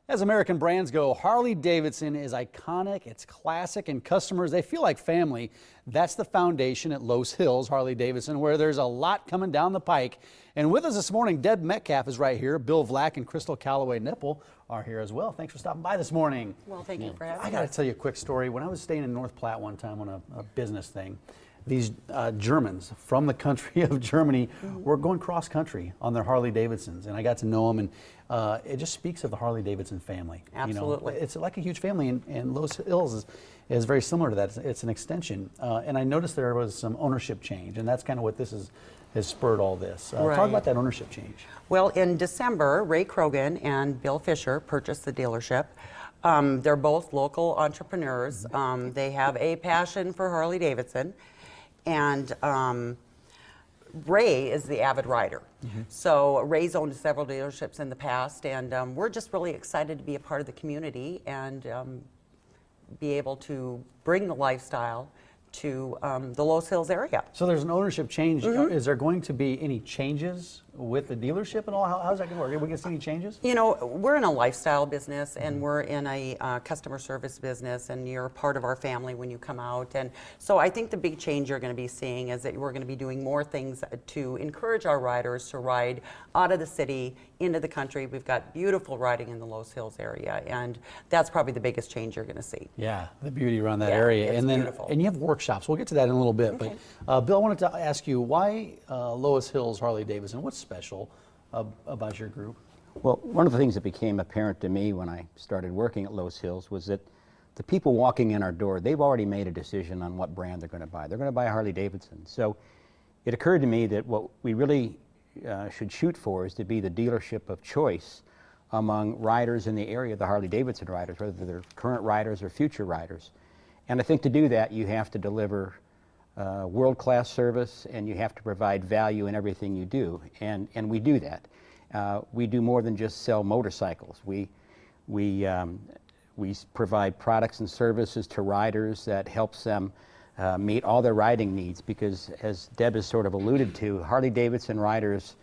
As American brands go, Harley-Davidson is iconic, it's classic, and customers, they feel like family. That's the foundation at Loess Hills Harley-Davidson, where there's a lot coming down the pike. And with us this morning, Deb Metcalf is right here. Bill Vlack and Crystal Calloway-Nipple are here as well. Thanks for stopping by this morning. Well, thank you for having me. I got to tell you a quick story. When I was staying in North Platte one time on a business thing, these Germans from the country of Germany were going cross country on their Harley-Davidsons, and I got to know them, and it just speaks of the Harley-Davidson family. Absolutely. You know, it's like a huge family, and Loess Hills is very similar to that. It's an extension, and I noticed there was some ownership change, and that's kind of what this has spurred all this. Right. Talk about that ownership change. Well, in December, Ray Krogan and Bill Fisher purchased the dealership. They're both local entrepreneurs. They have a passion for Harley-Davidson. And Ray is the avid rider. So Ray's owned several dealerships in the past, and we're just really excited to be a part of the community and be able to bring the lifestyle to the Loess Hills area. So there's an ownership change. Is there going to be any changes with the dealership and all? How's that going to work? Are we going to see any changes? You know, we're in a lifestyle business, and we're in a customer service business, and you're part of our family when you come out. And so I think the big change you're going to be seeing is that we're going to be doing more things to encourage our riders to ride out of the city into the country. We've got beautiful riding in the Loess Hills area, and that's probably the biggest change you're going to see. Yeah, the beauty around that area. It's and then beautiful. And you have workshops. We'll get to that in a little bit. Okay. But Bill, I wanted to ask you, why Loess Hills Harley-Davidson? What's special about your group? Well, one of the things that became apparent to me when I started working at Loess Hills was that the people walking in our door, they've already made a decision on what brand they're going to buy. They're going to buy Harley-Davidson. So it occurred to me that what we really should shoot for is to be the dealership of choice among riders in the area, the Harley-Davidson riders, whether they're current riders or future riders. And I think to do that, you have to deliver world-class service, and you have to provide value in everything you do, and we do that. We do more than just sell motorcycles. We provide products and services to riders that helps them meet all their riding needs, because as Deb has sort of alluded to, Harley-Davidson riders,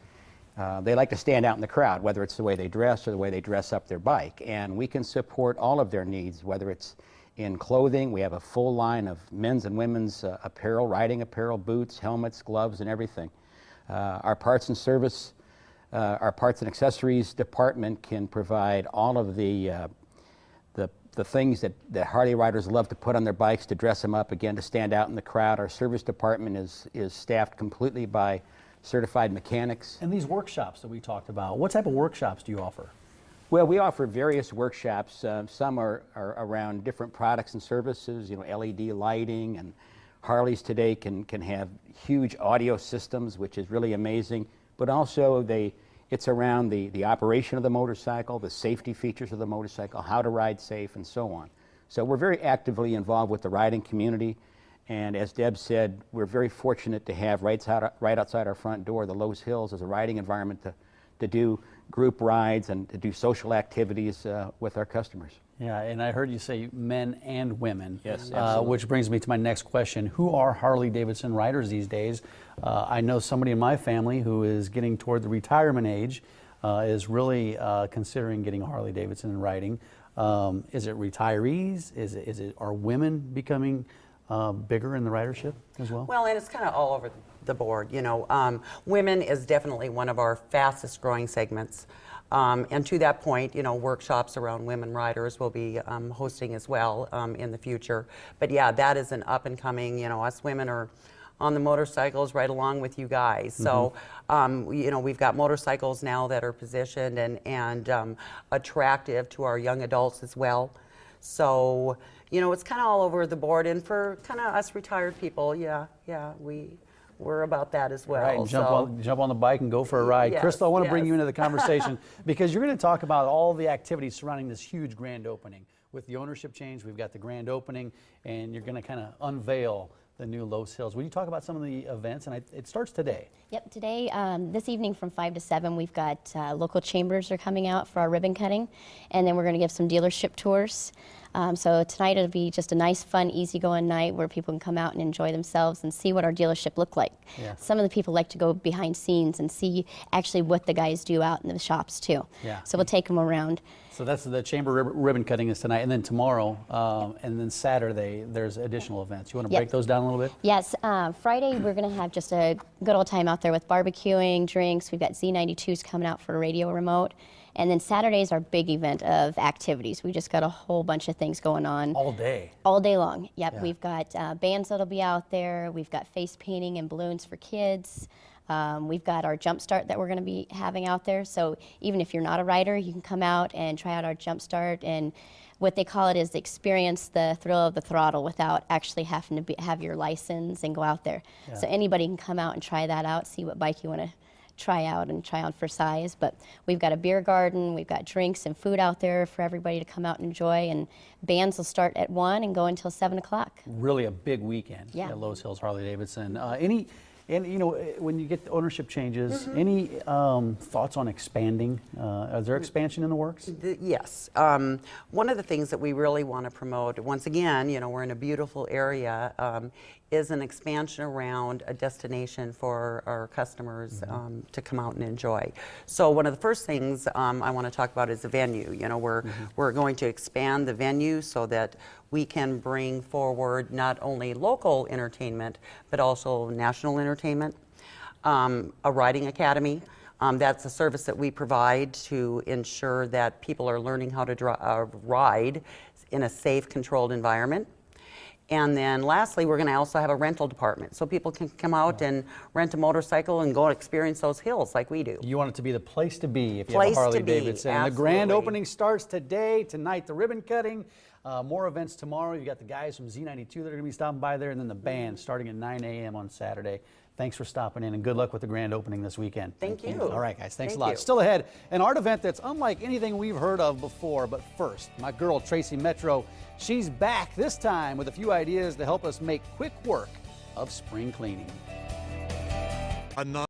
they like to stand out in the crowd, whether it's the way they dress or the way they dress up their bike, and we can support all of their needs, whether it's in clothing. We have a full line of men's and women's apparel, riding apparel, boots, helmets, gloves, and everything. Our parts and service, our parts and accessories department can provide all of the things that Harley riders love to put on their bikes to dress them up, again, to stand out in the crowd. Our service department is staffed completely by certified mechanics. And these workshops that we talked about, what type of workshops do you offer? Well, we offer various workshops. Some are around different products and services, you know, LED lighting, and Harleys today can have huge audio systems, which is really amazing. But also it's around the operation of the motorcycle, the safety features of the motorcycle, how to ride safe, and so on. So we're very actively involved with the riding community. And as Deb said, we're very fortunate to have right outside our front door, the Loess Hills, as a riding environment to do group rides and to do social activities with our customers. Yeah, and I heard you say men and women. Yes, absolutely. Which brings me to my next question. Who are Harley-Davidson riders these days? I know somebody in my family who is getting toward the retirement age, is really considering getting a Harley-Davidson and riding. Is it retirees? Are women becoming bigger in the ridership as well? Well, and it's kind of all over the board. You know, women is definitely one of our fastest growing segments. And to that point, you know, workshops around women riders will be hosting as well in the future. But yeah, that is an up and coming, you know, us women are on the motorcycles right along with you guys. So, you know, we've got motorcycles now that are positioned and attractive to our young adults as well. So, you know, it's kind of all over the board. And for kind of us retired people, yeah, we're about that as well. Right, and jump on the bike and go for a ride. Yes, Crystal, I want to bring yes. you into the conversation because you're going to talk about all the activities surrounding this huge grand opening. With the ownership change, we've got the grand opening, and you're going to kind of unveil the new Loess Hills. Will you talk about some of the events? And it starts today. Yep, today, this evening from 5 to 7, we've got local chambers are coming out for our ribbon cutting, and then we're going to give some dealership tours. So tonight it'll be just a nice, fun, easygoing night where people can come out and enjoy themselves and see what our dealership look like. Yeah. Some of the people like to go behind scenes and see actually what the guys do out in the shops too. Yeah. So we'll take them around. So that's the chamber ribbon cutting is tonight, and then tomorrow, and then Saturday there's additional events. You want to break those down a little bit? Yes, Friday we're going to have just a good old time out there with barbecuing, drinks. We've got Z92s coming out for a radio remote. And then Saturday is our big event of activities. We just got a whole bunch of things going on. All day? All day long, yep. Yeah. We've got bands that'll be out there. We've got face painting and balloons for kids. We've got our jump start that we're going to be having out there. So even if you're not a rider, you can come out and try out our jump start. And what they call it is experience the thrill of the throttle without actually having to have your license and go out there. Yeah. So anybody can come out and try that out, see what bike you want to try out and try on for size. But we've got a beer garden, we've got drinks and food out there for everybody to come out and enjoy, and bands will start at 1 and go until 7 o'clock. Really a big weekend at Loess Hills Harley-Davidson. And you know, when you get the ownership changes, any thoughts on expanding? Is there expansion in the works? Yes. One of the things that we really want to promote, once again, you know, we're in a beautiful area, is an expansion around a destination for our customers to come out and enjoy. So one of the first things I want to talk about is the venue. You know, we're going to expand the venue so that we can bring forward not only local entertainment, but also national entertainment. A riding academy. That's a service that we provide to ensure that people are learning how to ride in a safe, controlled environment. And then lastly, we're going to also have a rental department, so people can come out and rent a motorcycle and go experience those hills like we do. You want it to be the place to be if you Place have a to be, Harley-Davidson. The grand absolutely. opening starts today, tonight the ribbon cutting, more events tomorrow. You got the guys from Z92 that are going to be stopping by there, and then the band starting at 9 a.m. on Saturday. Thanks for stopping in, and good luck with the grand opening this weekend. Thank you. All right, guys, thanks a lot. You. Still ahead, an art event that's unlike anything we've heard of before. But first, my girl Tracy Metro, she's back this time with a few ideas to help us make quick work of spring cleaning.